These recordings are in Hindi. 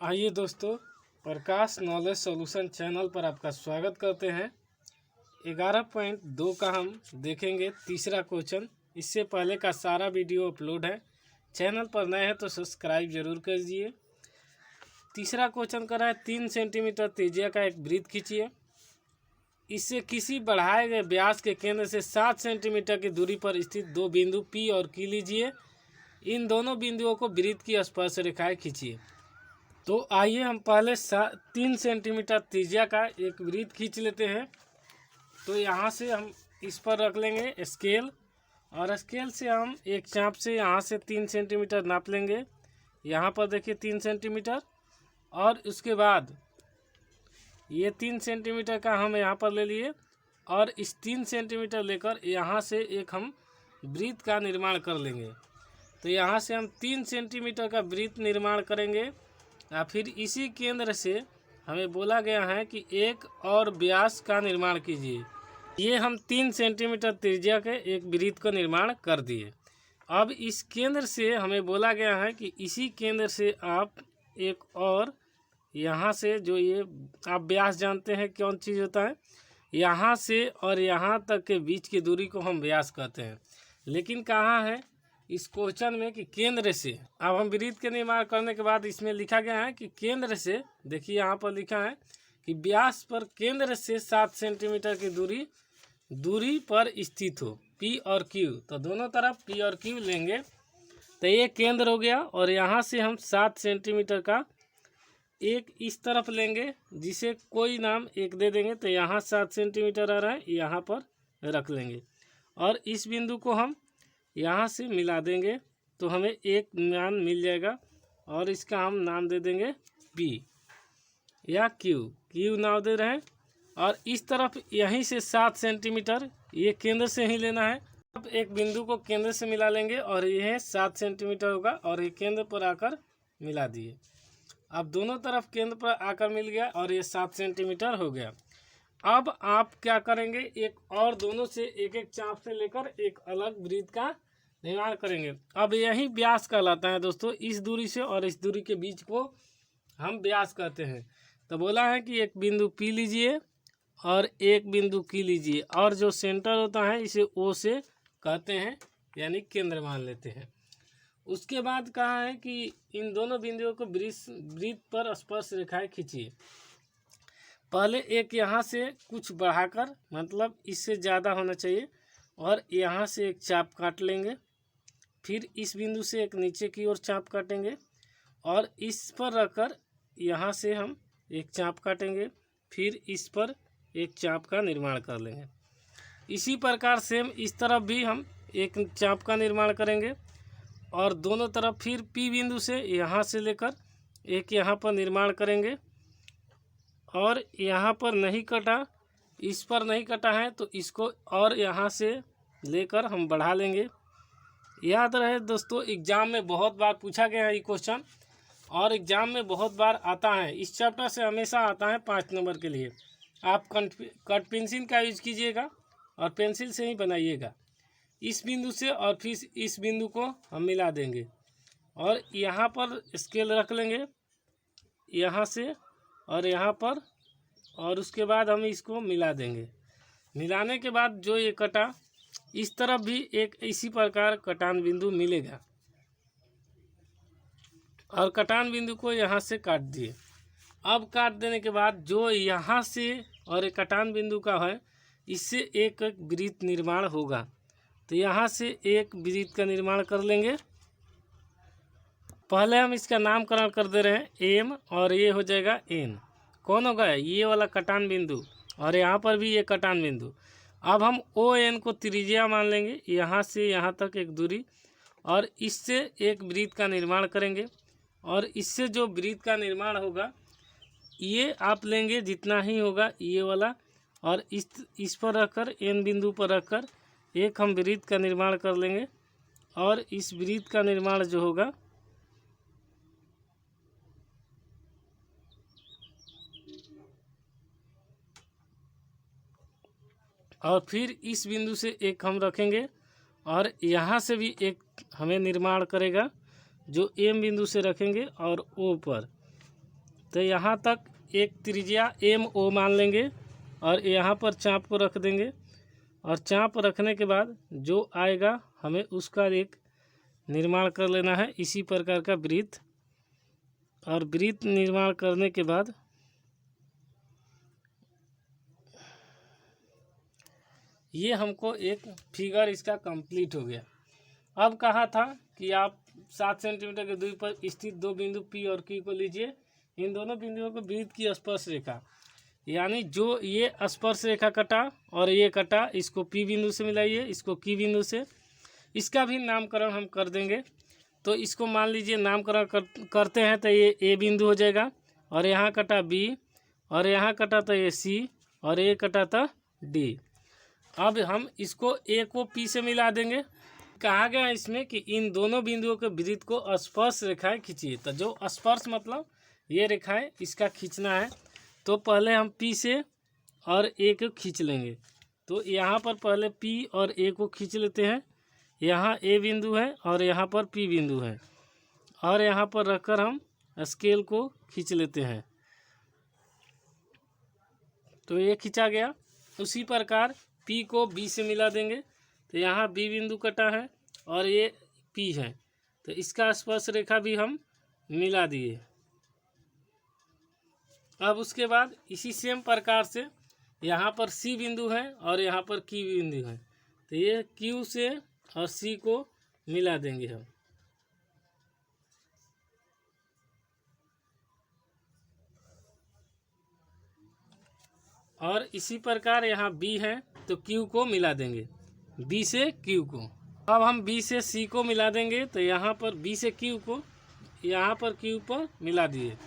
आइए दोस्तों, प्रकाश नॉलेज सॉल्यूशन चैनल पर आपका स्वागत करते हैं। 11.2 का हम देखेंगे तीसरा क्वेश्चन। इससे पहले का सारा वीडियो अपलोड है। चैनल पर नए हैं तो सब्सक्राइब जरूर कर दीजिए। तीसरा क्वेश्चन कर रहा है 3 सेंटीमीटर त्रिज्या का एक वृत्त खींचिए। इससे किसी बढ़ाए गए व्यास के केंद्र से 7 सेंटीमीटर की दूरी पर स्थित दो बिंदु P और Q लीजिए। इन दोनों बिंदुओं को वृत्त की स्पर्श रेखाएं खींचिए। तो आइए हम पहले 3 सेंटीमीटर त्रिज्या का एक वृत्त खींच लेते हैं। तो यहाँ से हम इस पर रख लेंगे स्केल, और स्केल से हम एक चाप से यहाँ से 3 सेंटीमीटर नाप लेंगे। यहाँ पर देखिए 3 सेंटीमीटर, और उसके बाद ये 3 सेंटीमीटर का हम यहाँ पर ले लिए, और इस 3 सेंटीमीटर लेकर यहाँ से एक हम वृत्त का निर्माण कर लेंगे। तो यहाँ से हम 3 सेंटीमीटर का वृत्त निर्माण करेंगे। या फिर इसी केंद्र से हमें बोला गया है कि एक और व्यास का निर्माण कीजिए। ये हम 3 सेंटीमीटर त्रिज्या के एक वृत्त का निर्माण कर दिए। अब इस केंद्र से हमें बोला गया है कि इसी केंद्र से आप एक और यहाँ से, जो ये आप व्यास जानते हैं कौन चीज़ होता है, यहाँ से और यहाँ तक के बीच की दूरी को हम व्यास कहते हैं। लेकिन कहाँ है इस क्वेश्चन में कि केंद्र से। अब हम वृत्त के निर्माण करने के बाद इसमें लिखा गया है कि केंद्र से, देखिए यहाँ पर लिखा है कि व्यास पर केंद्र से 7 सेंटीमीटर की दूरी पर स्थित हो P और Q। तो दोनों तरफ P और Q लेंगे तो ये केंद्र हो गया। और यहाँ से हम 7 सेंटीमीटर का एक इस तरफ लेंगे, जिसे कोई नाम एक दे देंगे। तो यहाँ 7 सेंटीमीटर आ रहा है, यहाँ पर रख लेंगे, और इस बिंदु को हम यहाँ से मिला देंगे। तो हमें एक मान मिल जाएगा, और इसका हम नाम दे देंगे P या Q नाम दे रहे हैं। और इस तरफ यहीं से 7 सेंटीमीटर ये केंद्र से ही लेना है। अब एक बिंदु को केंद्र से मिला लेंगे, और यह 7 सेंटीमीटर होगा, और ये केंद्र पर आकर मिला दिए। अब दोनों तरफ केंद्र पर आकर मिल गया, और ये 7 सेंटीमीटर हो गया। अब आप क्या करेंगे, एक और दोनों से एक एक चाप से लेकर एक अलग वृत्त का निर्माण करेंगे। अब यही व्यास कहलाता है दोस्तों। इस दूरी से और इस दूरी के बीच को हम व्यास कहते हैं। तो बोला है कि एक बिंदु P लीजिए और एक बिंदु Q लीजिए, और जो सेंटर होता है इसे O से कहते हैं, यानी केंद्र मान लेते हैं। उसके बाद कहा है कि इन दोनों बिंदुओं को वृत्त पर स्पर्श रेखाएं खींचिए। पहले एक यहाँ से कुछ बढ़ाकर, मतलब इससे ज़्यादा होना चाहिए, और यहाँ से एक चाप काट लेंगे। फिर इस बिंदु से एक नीचे की ओर चाप काटेंगे, और इस पर रखकर यहाँ से हम एक चाप काटेंगे। फिर इस पर एक चाप का निर्माण कर लेंगे। इसी प्रकार सेम इस तरफ भी हम एक चाप का निर्माण करेंगे, और दोनों तरफ फिर P बिंदु से यहाँ से लेकर एक यहाँ पर निर्माण करेंगे। और यहाँ पर नहीं कटा, इस पर नहीं कटा है, तो इसको और यहाँ से लेकर हम बढ़ा लेंगे। याद रहे दोस्तों, एग्ज़ाम में बहुत बार पूछा गया है ये क्वेश्चन, और एग्ज़ाम में बहुत बार आता है। इस चैप्टर से हमेशा आता है 5 नंबर के लिए। आप कट पेंसिल का यूज कीजिएगा और पेंसिल से ही बनाइएगा। इस बिंदु से और फिर इस बिंदु को हम मिला देंगे, और यहाँ पर स्केल रख लेंगे, यहाँ से और यहाँ पर, और उसके बाद हम इसको मिला देंगे। मिलाने के बाद जो ये कटा, इस तरफ भी एक इसी प्रकार कटान बिंदु मिलेगा, और कटान बिंदु को यहाँ से काट दिए। अब काट देने के बाद जो यहाँ से और एक कटान बिंदु का है, इससे एक वृत्त निर्माण होगा। तो यहाँ से एक वृत्त का निर्माण कर लेंगे। पहले हम इसका नामकरण कर दे रहे हैं M, और ये हो जाएगा N। कौन होगा, ये वाला कटान बिंदु, और यहाँ पर भी ये कटान बिंदु। अब हम ON को त्रिज्या मान लेंगे, यहाँ से यहाँ तक एक दूरी, और इससे एक वृत्त का निर्माण करेंगे। और इससे जो वृत्त का निर्माण होगा, ये आप लेंगे जितना ही होगा ये वाला, और इस पर रखकर N बिंदु पर रखकर एक हम वृत्त का निर्माण कर लेंगे। और इस वृत्त का निर्माण जो होगा, और फिर इस बिंदु से एक हम रखेंगे, और यहाँ से भी एक हमें निर्माण करेगा, जो M बिंदु से रखेंगे और O पर। तो यहाँ तक एक त्रिज्या एम ओ मान लेंगे और यहाँ पर चाप को रख देंगे, और चाप रखने के बाद जो आएगा हमें उसका एक निर्माण कर लेना है इसी प्रकार का वृत्त। और वृत्त निर्माण करने के बाद ये हमको एक फिगर इसका कंप्लीट हो गया। अब कहा था कि आप 7 सेंटीमीटर की दूरी पर स्थित दो बिंदु P और Q को लीजिए। इन दोनों बिंदुओं को वृत्त की स्पर्श रेखा, यानी जो ये स्पर्श रेखा कटा और ये कटा, इसको P बिंदु से मिलाइए, इसको Q बिंदु से। इसका भी नामकरण हम कर देंगे। तो इसको मान लीजिए नामकरण करते हैं तो ये A बिंदु हो जाएगा, और यहाँ कटा B, और यहाँ कटा तो ये C, और ये कटा था D। अब हम इसको A को P से मिला देंगे। कहा गया इसमें कि इन दोनों बिंदुओं के वृत्त को स्पर्श रेखाएं खींचिए। तो जो स्पर्श मतलब ये रेखाएं, इसका खींचना है। तो पहले हम P से और A को खींच लेंगे। तो यहाँ पर पहले P और A को खींच लेते हैं। यहाँ A बिंदु है और यहाँ पर P बिंदु है, और यहाँ पर रखकर हम स्केल को खींच लेते हैं। तो ये खींचा गया। उसी प्रकार P को B से मिला देंगे। तो यहाँ B बिंदु कटा है और ये P है, तो इसका स्पर्श रेखा भी हम मिला दिए। अब उसके बाद इसी सेम प्रकार से यहाँ पर C बिंदु है और यहाँ पर Q बिंदु है, तो ये Q से और C को मिला देंगे हम। और इसी प्रकार यहाँ B है तो Q को मिला देंगे, B से Q को। अब हम B से C को मिला देंगे, तो यहाँ पर B से Q को यहाँ पर Q पर मिला दिए।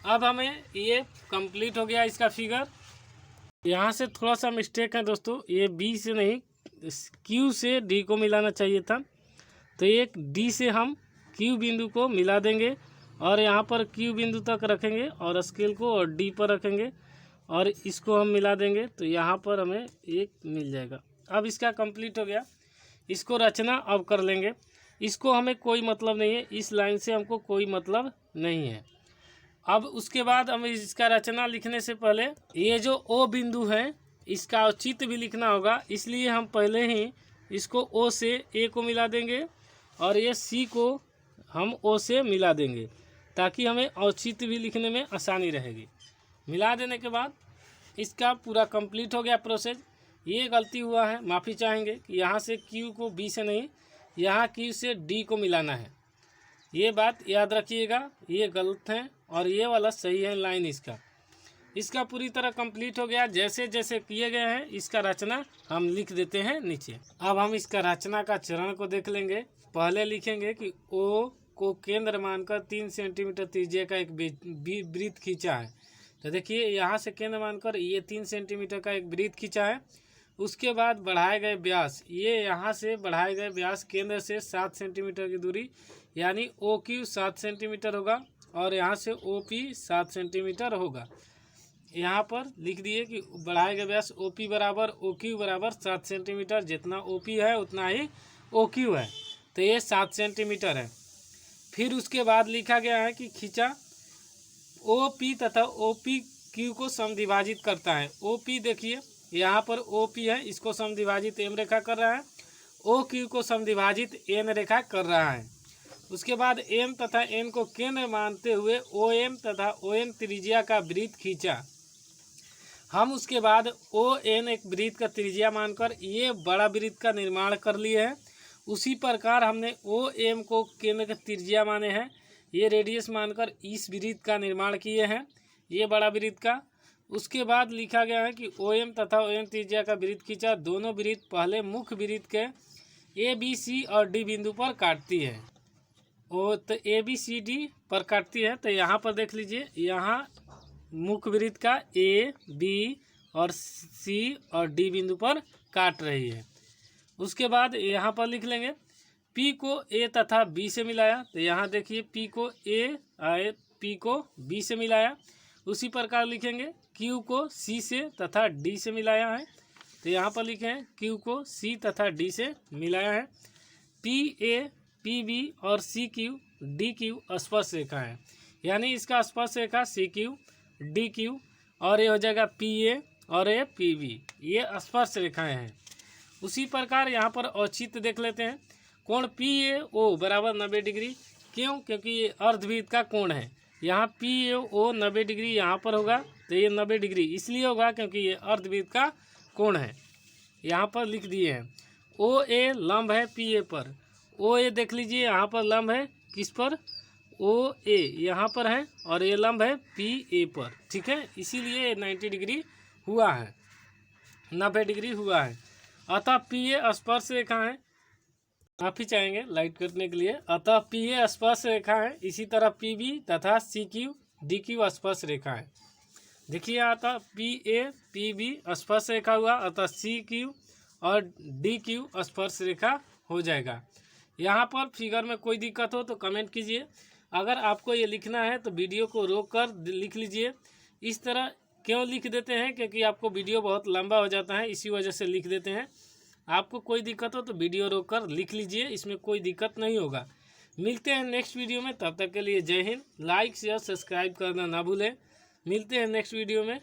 अब हमें ये कंप्लीट हो गया इसका फिगर। यहाँ से थोड़ा सा मिस्टेक है दोस्तों, ये B से नहीं Q से D को मिलाना चाहिए था। तो एक D से हम Q बिंदु को मिला देंगे और यहाँ पर Q बिंदु तक रखेंगे और स्केल को और D पर रखेंगे और इसको हम मिला देंगे, तो यहाँ पर हमें एक मिल जाएगा। अब इसका कंप्लीट हो गया। इसको रचना अब कर लेंगे। इसको हमें कोई मतलब नहीं है, इस लाइन से हमको कोई मतलब नहीं है। अब उसके बाद हमें इसका रचना लिखने से पहले ये जो O बिंदु है इसका औचित्य भी लिखना होगा, इसलिए हम पहले ही इसको O से A को मिला देंगे और ये C को हम O से मिला देंगे, ताकि हमें औचित्य भी लिखने में आसानी रहेगी। मिला देने के बाद इसका पूरा कंप्लीट हो गया प्रोसेस। ये गलती हुआ है, माफ़ी चाहेंगे कि यहाँ से Q को B से नहीं, यहाँ Q से D को मिलाना है। ये बात याद रखिएगा, ये गलत है और ये वाला सही है लाइन इसका पूरी तरह कंप्लीट हो गया। जैसे जैसे किए गए हैं इसका रचना हम लिख देते हैं नीचे। अब हम इसका रचना का चरण को देख लेंगे। पहले लिखेंगे कि O को केंद्र मानकर 3 सेंटीमीटर त्रिज्या का एक वृत्त खींचा है। तो देखिए यहाँ से केंद्र मानकर ये 3 सेंटीमीटर का एक वृत्त खींचा है। उसके बाद बढ़ाए गए व्यास, ये यहाँ से बढ़ाए गए व्यास केंद्र से 7 सेंटीमीटर की दूरी, यानी OQ 7 सेंटीमीटर होगा और यहाँ से OP 7 सेंटीमीटर होगा। यहाँ पर लिख दिए कि बढ़ाए गए व्यास OP बराबर OQ बराबर 7 सेंटीमीटर। जितना OP है उतना ही OQ है, तो ये 7 सेंटीमीटर है। फिर उसके बाद लिखा गया है कि खींचा OP तथा OPQ को समद्विभाजित करता है। OP देखिए यहाँ पर OP है, इसको समद्विभाजित M रेखा कर रहा है, OQ को समद्विभाजित N रेखा कर रहा है। उसके बाद M तथा N को केंद्र मानते हुए OM तथा ON त्रिज्या का वृत्त खींचा। हम उसके बाद ON एक वृत्त का त्रिज्या मानकर ये बड़ा वृत्त का निर्माण कर लिए हैं। उसी प्रकार हमने OM को केंद्र का त्रिज्या माने हैं, ये रेडियस मानकर इस वृत्त का निर्माण किए हैं, ये बड़ा वृत्त का। उसके बाद लिखा गया है कि OM तथा ON त्रिज्या का वृत्त खींचा। दोनों वृत्त पहले मुख्य वृत्त के ABC और D बिंदु पर काटती है। तो ABCD पर काटती है, तो यहाँ पर देख लीजिए, यहाँ मुख्य वृत्त का A, B और C और D बिंदु पर काट रही है। उसके बाद यहाँ पर लिख लेंगे P को A तथा B से मिलाया, तो यहाँ देखिए P को A आए, P को B से मिलाया। उसी प्रकार लिखेंगे Q को C से तथा D से मिलाया है, तो यहाँ पर लिखे हैं Q को C तथा D से मिलाया है। PA, PB और CQ, DQ स्पर्श रेखा है। यानी इसका स्पर्श रेखा CQ DQ और ये हो जाएगा PA और ये PB, ये स्पर्श रेखाएं हैं। उसी प्रकार यहाँ पर औचित्य देख लेते हैं। कोण PAO बराबर 90 डिग्री, क्यों? क्योंकि ये अर्धवृत्त का कोण है। यहाँ PAO 90 डिग्री यहाँ पर होगा तो ये 90 डिग्री इसलिए होगा क्योंकि ये अर्धवृत्त का कोण है। यहाँ पर लिख दिए हैं। OA लंब है PA पर, OA देख लीजिए यहाँ पर लंब है किस पर? OA यहाँ पर है और ये लंब है PA पर, ठीक है, इसीलिए 90 डिग्री हुआ है, 90 डिग्री हुआ है। अतः PA स्पर्श रेखा है, माफी चाहेंगे लाइट करने के लिए। अतः PA स्पर्श रेखा है, इसी तरह PB तथा CQ DQ स्पर्श रेखा है। देखिए अतः PA PB स्पर्श रेखा हुआ, अतः CQ और DQ स्पर्श रेखा हो जाएगा। यहाँ पर फिगर में कोई दिक्कत हो तो कमेंट कीजिए। अगर आपको ये लिखना है तो वीडियो को रोक कर लिख लीजिए। इस तरह क्यों लिख देते हैं? क्योंकि आपको वीडियो बहुत लंबा हो जाता है, इसी वजह से लिख देते हैं। आपको कोई दिक्कत हो तो वीडियो रोक कर लिख लीजिए, इसमें कोई दिक्कत नहीं होगा। मिलते हैं नेक्स्ट वीडियो में, तब तक के लिए जय हिंद। लाइक शेयर सब्सक्राइब करना ना भूलें। मिलते हैं नेक्स्ट वीडियो में।